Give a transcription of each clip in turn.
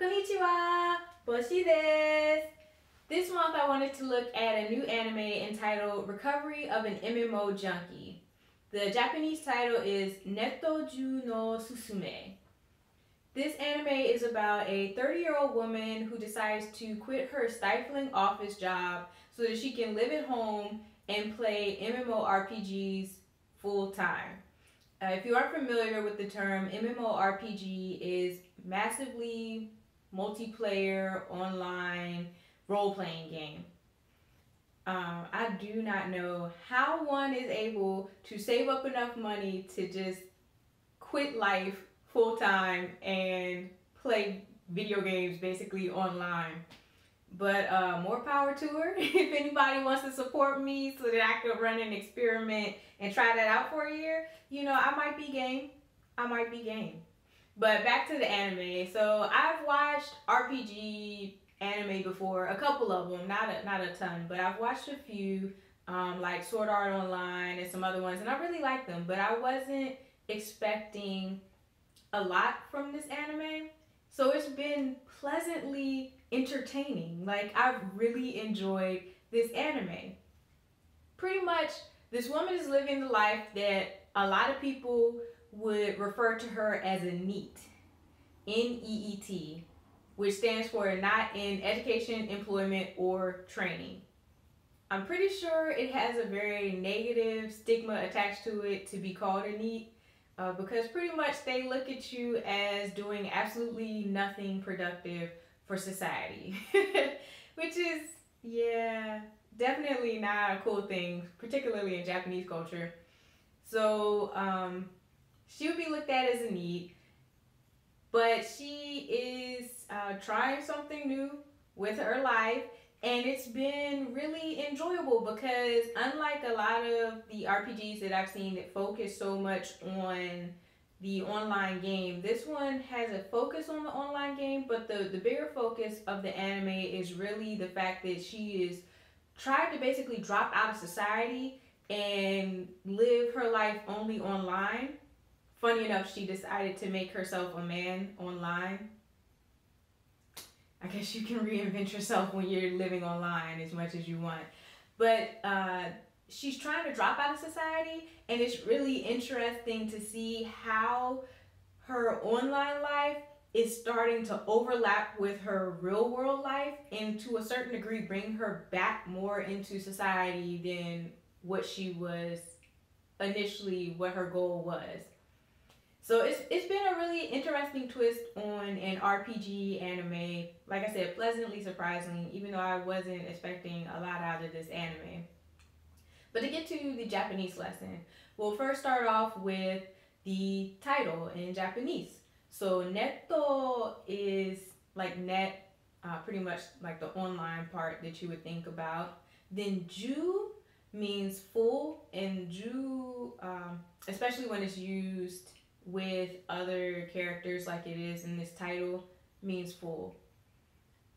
Konnichiwa! Boshi desu! This month I wanted to look at a new anime entitled Recovery of an MMO Junkie. The Japanese title is Nettoju no Susume. This anime is about a 30-year-old woman who decides to quit her stifling office job so that she can live at home and play MMORPGs full time. If you aren't familiar with the term, MMORPG is massively multiplayer online role-playing game. I do not know how one is able to save up enough money to just quit life full time and play video games basically online. But more power to her. If anybody wants to support me so that I could run an experiment and try that out for a year, you know, I might be game. But back to the anime. So I've watched RPG anime before, a couple of them, not a ton, but I've watched a few, like Sword Art Online and some other ones, and I really like them. But I wasn't expecting a lot from this anime, so it's been pleasantly entertaining. Like, I've really enjoyed this anime. Pretty much, this woman is living the life that a lot of people would refer to her as a NEET, N-E-E-T, which stands for not in education, employment, or training. I'm pretty sure it has a very negative stigma attached to it to be called a NEET, because pretty much they look at you as doing absolutely nothing productive for society. Which is, yeah, definitely not a cool thing, particularly in Japanese culture. So she would be looked at as a NEET, but she is trying something new with her life, and it's been really enjoyable because unlike a lot of the RPGs that I've seen that focus so much on the online game, this one has a focus on the online game, but the bigger focus of the anime is really the fact that she is trying to basically drop out of society and live her life only online. Funny enough, she decided to make herself a man online. I guess you can reinvent yourself when you're living online as much as you want. But she's trying to drop out of society, and it's really interesting to see how her online life is starting to overlap with her real world life, and to a certain degree bring her back more into society than what she was initially, what her goal was. So it's been a really interesting twist on an RPG anime. Like I said, pleasantly surprising, even though I wasn't expecting a lot out of this anime. But to get to the Japanese lesson, we'll first start off with the title in Japanese. So netto is like net, pretty much like the online part that you would think about. Then ju means full, and ju, especially when it's used with other characters like it is in this title, means full.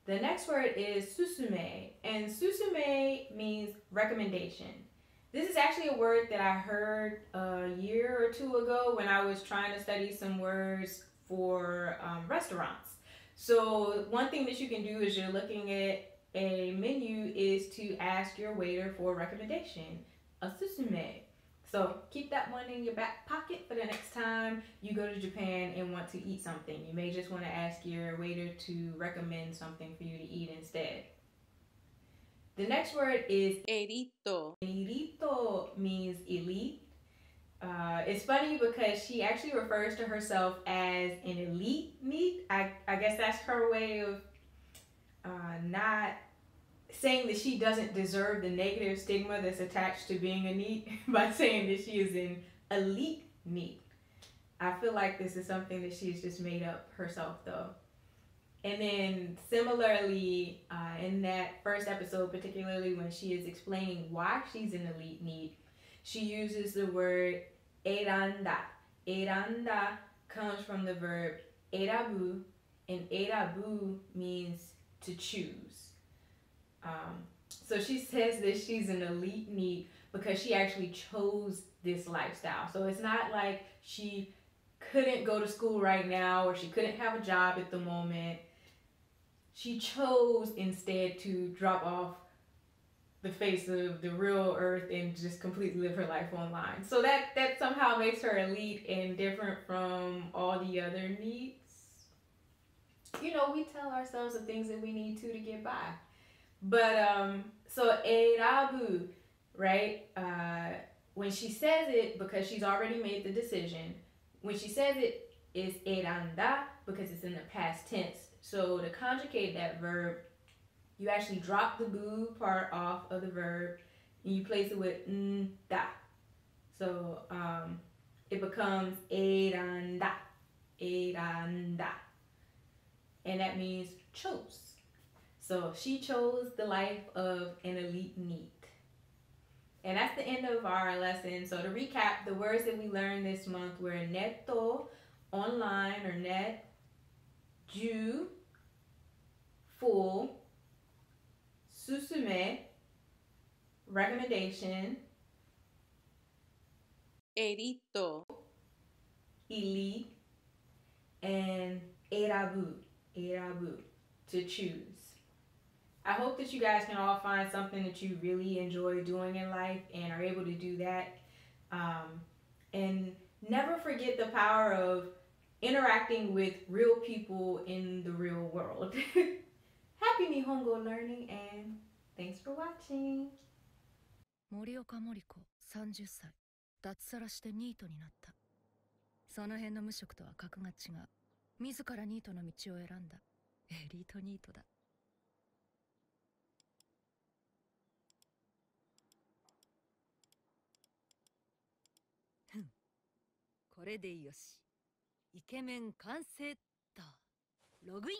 The next word is susume, and susume means recommendation. This is actually a word that I heard a year or two ago when I was trying to study some words for restaurants. So one thing that you can do is you're looking at a menu is to ask your waiter for a recommendation, a susume. So keep that one in your back pocket for the next time you go to Japan and want to eat something. You may just want to ask your waiter to recommend something for you to eat instead. The next word is erito. Erito means elite. It's funny because she actually refers to herself as an elite NEET. I guess that's her way of not saying that she doesn't deserve the negative stigma that's attached to being a NEET by saying that she is an elite NEET. I feel like this is something that she's just made up herself though. And then similarly, in that first episode, particularly when she is explaining why she's an elite NEET, she uses the word eranda. Eranda comes from the verb erabu, and erabu means to choose. So she says that she's an elite NEET because she actually chose this lifestyle. So it's not like she couldn't go to school right now or she couldn't have a job at the moment. she chose instead to drop off the face of the real earth and just completely live her life online. So that somehow makes her elite and different from all the other needs. You know, we tell ourselves the things that we need to get by. But so Erabu, right? When she says it, because she's already made the decision, when she says it is eranda because it's in the past tense. So to conjugate that verb, you actually drop the bu part off of the verb and you place it with nda. So it becomes eranda, eranda, and that means chose. So she chose the life of an elite NEET. And that's the end of our lesson. So to recap, the words that we learned this month were netto, online or net, ju, full, susume, recommendation, Erito. elite, and erabu, erabu, to choose. I hope that you guys can all find something that you really enjoy doing in life and are able to do that. And never forget the power of interacting with real people in the real world. Happy Nihongo learning and thanks for watching. Morioka Moriko 30歳脱サラしてニートになった。その辺の無職とは格が違う。自らニートの道を選んだエリートニートだ。ふん、これでよし。イケメン完成っと。ログイン。